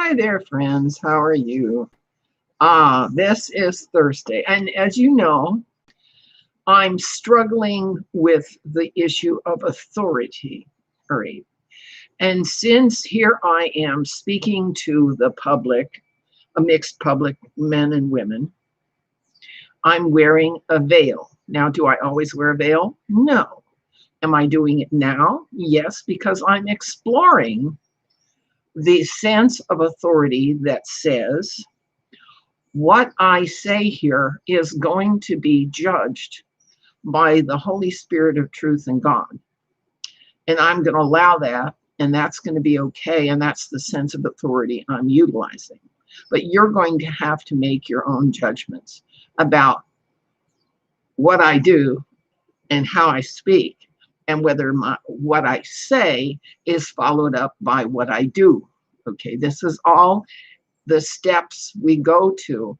Hi there, friends. How are you? This is Thursday. And as you know, I'm struggling with the issue of authority. All right. And since here I am speaking to the public, a mixed public, men and women, I'm wearing a veil. Now, do I always wear a veil? No. Am I doing it now? Yes, because I'm exploring the sense of authority that says, what I say here is going to be judged by the Holy Spirit of truth and God. And I'm going to allow that, and that's going to be okay. And that's the sense of authority I'm utilizing. But you're going to have to make your own judgments about what I do and how I speak, and whether what I say is followed up by what I do. Okay, this is all the steps we go to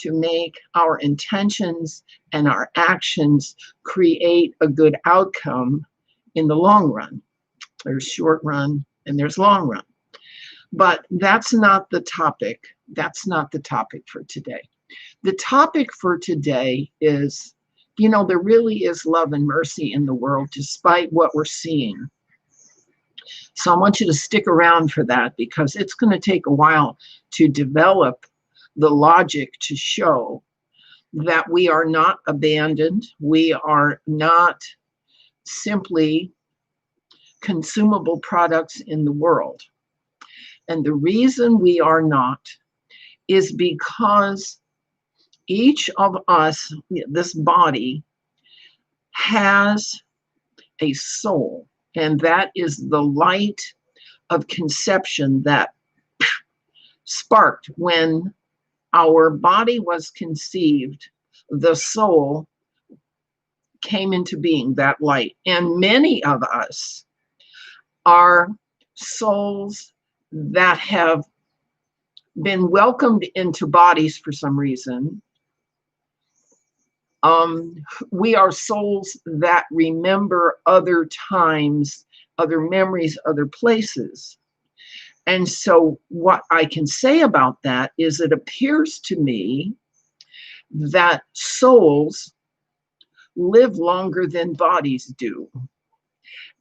make our intentions and our actions create a good outcome in the long run. There's short run and there's long run. But that's not the topic. That's not the topic for today. The topic for today is, there really is love and mercy in the world despite what we're seeing. So I want you to stick around for that, because it's going to take a while to develop the logic to show that we are not abandoned. We are not simply consumable products in the world. And the reason we are not is because each of us, this body, has a soul. And that is the light of conception that sparked when our body was conceived. The soul came into being, that light. And many of us are souls that have been welcomed into bodies for some reason. We are souls that remember other times, other memories, other places. And so what I can say about that is it appears to me that souls live longer than bodies do.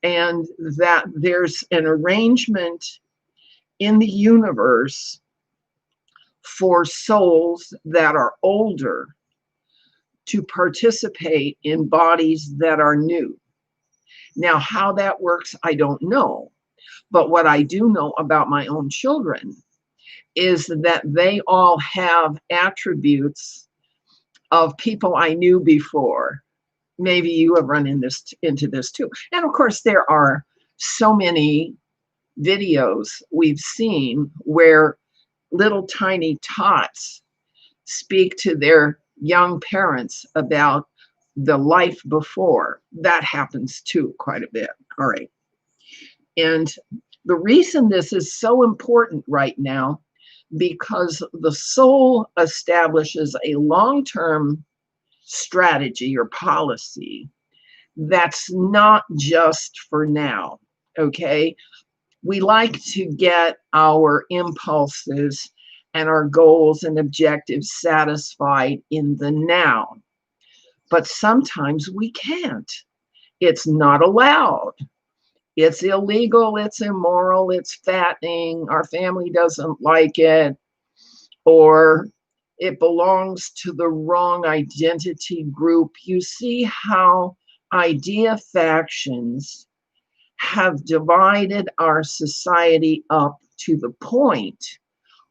And that there's an arrangement in the universe for souls that are older to participate in bodies that are new. Now, how that works, I don't know. But what I do know about my own children is that they all have attributes of people I knew before. Maybe you have run into this too. And of course, there are so many videos we've seen where little tiny tots speak to their young parents about the life before. That happens too quite a bit. All right. And the reason this is so important right now, because the soul establishes a long-term strategy or policy that's not just for now, okay? We like to get our impulses and our goals and objectives satisfied in the now, but sometimes we can't. It's not allowed. It's illegal, it's immoral, it's fattening, our family doesn't like it, or it belongs to the wrong identity group. You see how idea factions have divided our society up to the point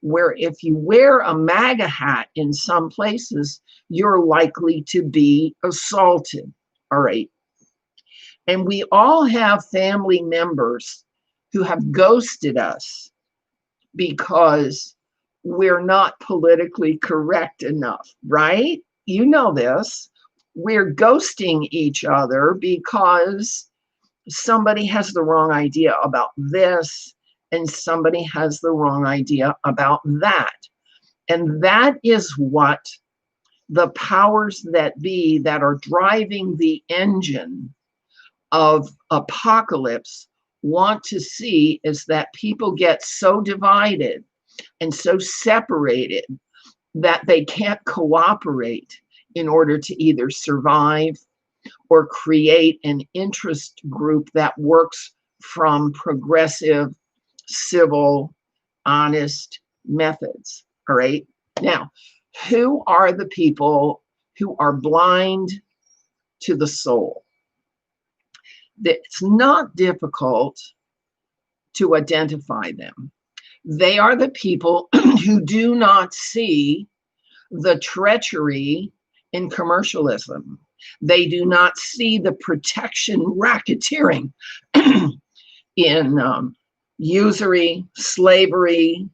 where if you wear a MAGA hat in some places, you're likely to be assaulted. All right. And we all have family members who have ghosted us because we're not politically correct enough, right? You know this. We're ghosting each other because somebody has the wrong idea about this and somebody has the wrong idea about that. And that is what the powers that be that are driving the engine of apocalypse want to see, is that people get so divided and so separated that they can't cooperate in order to either survive or create an interest group that works from progressive, civil, honest methods. All right. Now, who are the people who are blind to the soul? It's not difficult to identify them. They are the people who do not see the treachery in commercialism. They do not see the protection racketeering in usury, slavery,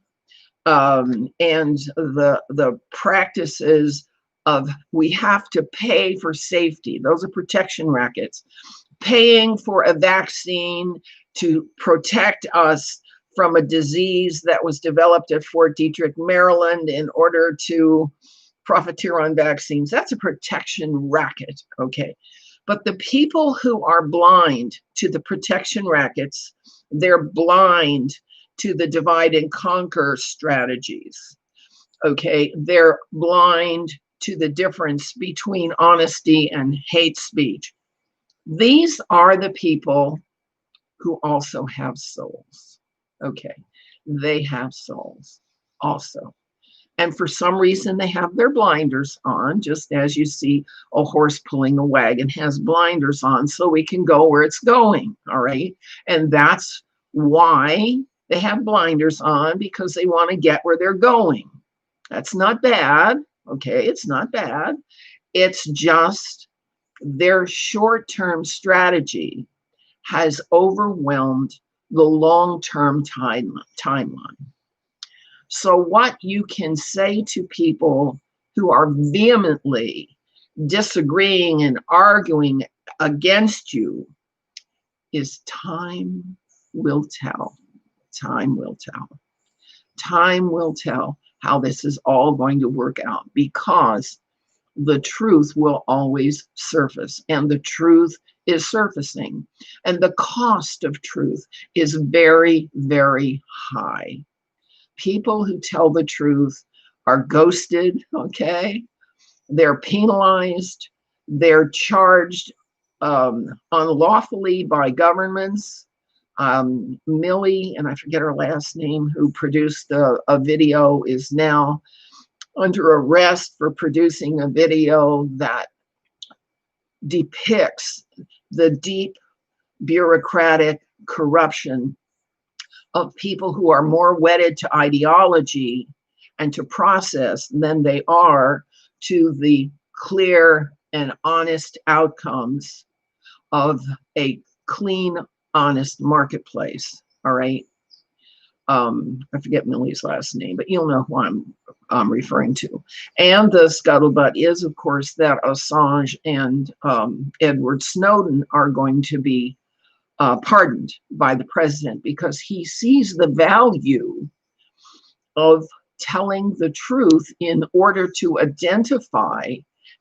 and the practices of we have to pay for safety. Those are protection rackets. Paying for a vaccine to protect us from a disease that was developed at Fort Detrick, Maryland, in order to profiteer on vaccines. That's a protection racket, okay? But the people who are blind to the protection rackets, they're blind to the divide and conquer strategies, okay? They're blind to the difference between honesty and hate speech. These are the people who also have souls, okay? They have souls also. And for some reason, they have their blinders on, just as you see a horse pulling a wagon has blinders on so we can go where it's going, all right? And that's why they have blinders on, because they want to get where they're going. That's not bad, okay? It's not bad. It's just their short-term strategy has overwhelmed the long-term timeline. So what you can say to people who are vehemently disagreeing and arguing against you is time will tell. Time will tell. Time will tell how this is all going to work out, because the truth will always surface, and the truth is surfacing. And the cost of truth is very, very high. People who tell the truth are ghosted, okay? They're penalized. They're charged unlawfully by governments. Millie, and I forget her last name, who produced a video, is now under arrest for producing a video that depicts the deep bureaucratic corruption of people who are more wedded to ideology and to process than they are to the clear and honest outcomes of a clean, honest marketplace. All right. I forget Millie's last name, but you'll know who I'm referring to. And the scuttlebutt is, of course, that Assange and Edward Snowden are going to be pardoned by the president, because he sees the value of telling the truth in order to identify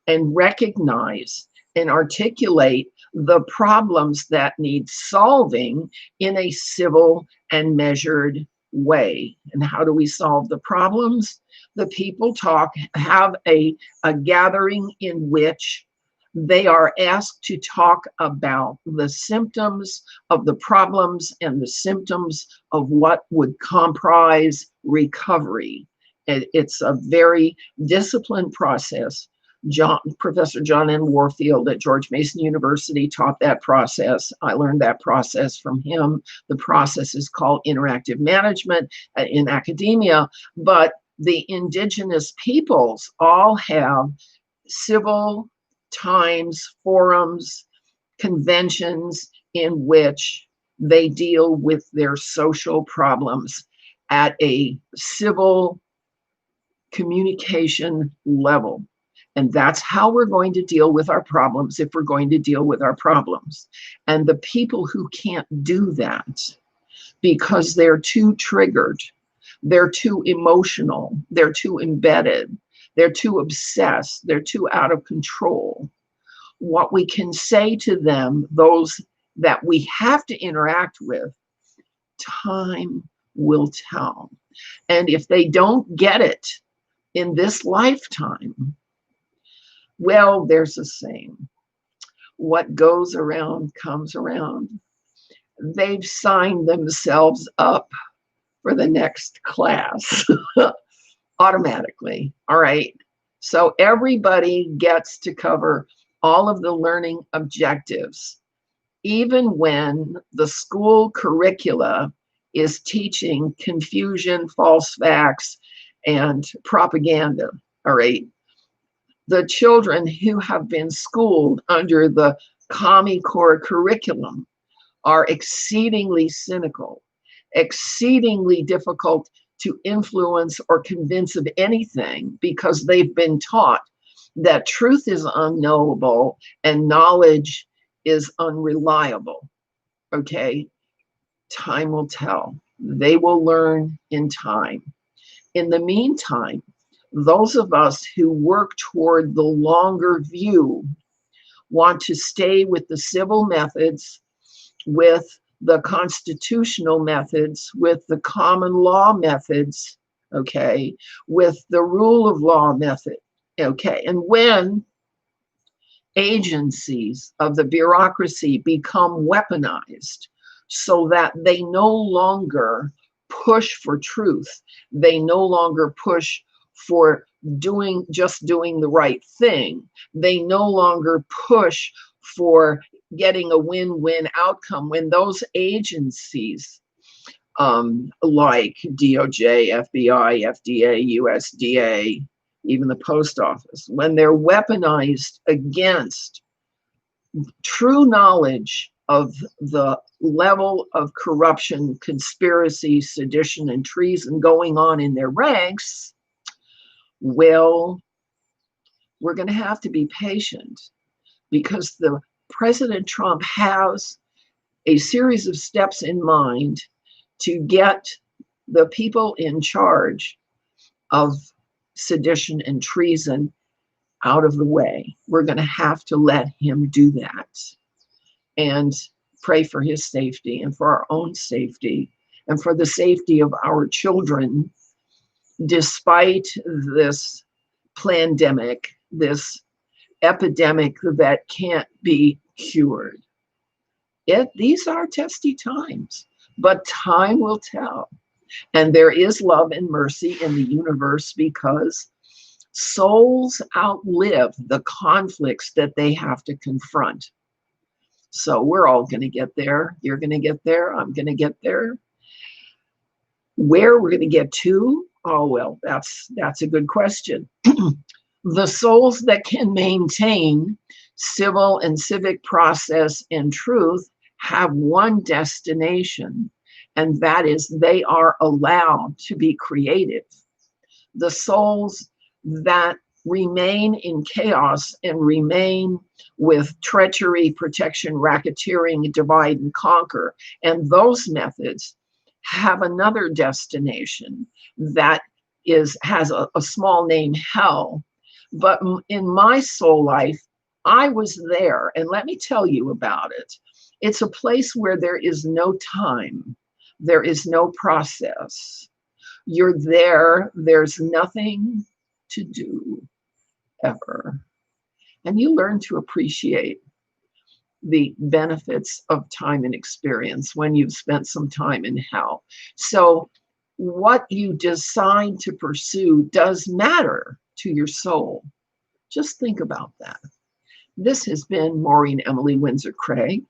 and recognize and articulate the problems that need solving in a civil and measured way. And how do we solve the problems? The people have a gathering in which they are asked to talk about the symptoms of the problems and the symptoms of what would comprise recovery. It's a very disciplined process. Professor John N. Warfield at George Mason University taught that process. I learned that process from him. The process is called interactive management in academia, but the indigenous peoples all have civil times, forums, conventions in which they deal with their social problems at a civil communication level. And that's how we're going to deal with our problems, if we're going to deal with our problems. And the people who can't do that because they're too triggered, they're too emotional, they're too embedded, they're too obsessed, they're too out of control. What we can say to them, those that we have to interact with, time will tell. And if they don't get it in this lifetime, well, there's a saying, what goes around comes around. They've signed themselves up for the next class automatically. All right. So everybody gets to cover all of the learning objectives, even when the school curricula is teaching confusion, false facts, and propaganda. All right. The children who have been schooled under the Common Core curriculum are exceedingly cynical, exceedingly difficult to influence or convince of anything because they've been taught that truth is unknowable and knowledge is unreliable. Okay, time will tell. They will learn in time. In the meantime, those of us who work toward the longer view want to stay with the civil methods, with the constitutional methods, with the common law methods, okay, with the rule of law method, okay. And when agencies of the bureaucracy become weaponized so that they no longer push for truth, they no longer push for just doing the right thing, they no longer push for getting a win-win outcome, when those agencies like DOJ, FBI, FDA, USDA, even the post office, when they're weaponized against true knowledge of the level of corruption, conspiracy, sedition, and treason going on in their ranks, well, we're going to have to be patient, because the President Trump has a series of steps in mind to get the people in charge of sedition and treason out of the way. We're going to have to let him do that and pray for his safety and for our own safety and for the safety of our children, despite this pandemic, this epidemic that can't be cured. These are testy times, but time will tell. And there is love and mercy in the universe, because souls outlive the conflicts that they have to confront. So we're all going to get there. You're going to get there. I'm going to get there. Where we're going to get to? Oh, well, that's a good question. The souls that can maintain civil and civic process and truth have one destination, and that is they are allowed to be creative. The souls that remain in chaos and remain with treachery, protection, racketeering, divide and conquer, and those methods have another destination that has a small name, hell. But in my soul life, I was there, and let me tell you about it. It's a place where there is no time, there is no process. You're there, there's nothing to do ever. And you learn to appreciate the benefits of time and experience when you've spent some time in hell. So what you decide to pursue does matter to your soul. Just think about that. This has been Maureen Emily Windsor Craig,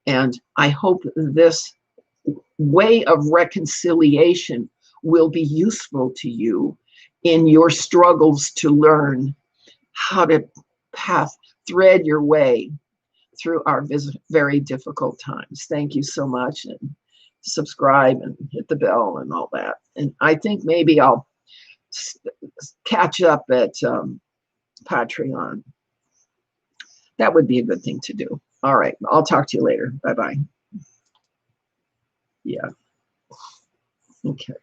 and I hope this way of reconciliation will be useful to you in your struggles to learn how to thread your way through our very difficult times. Thank you so much, and subscribe and hit the bell and all that. And I think maybe I'll catch up at Patreon. That would be a good thing to do. All right, I'll talk to you later. Bye-bye. Yeah. Okay.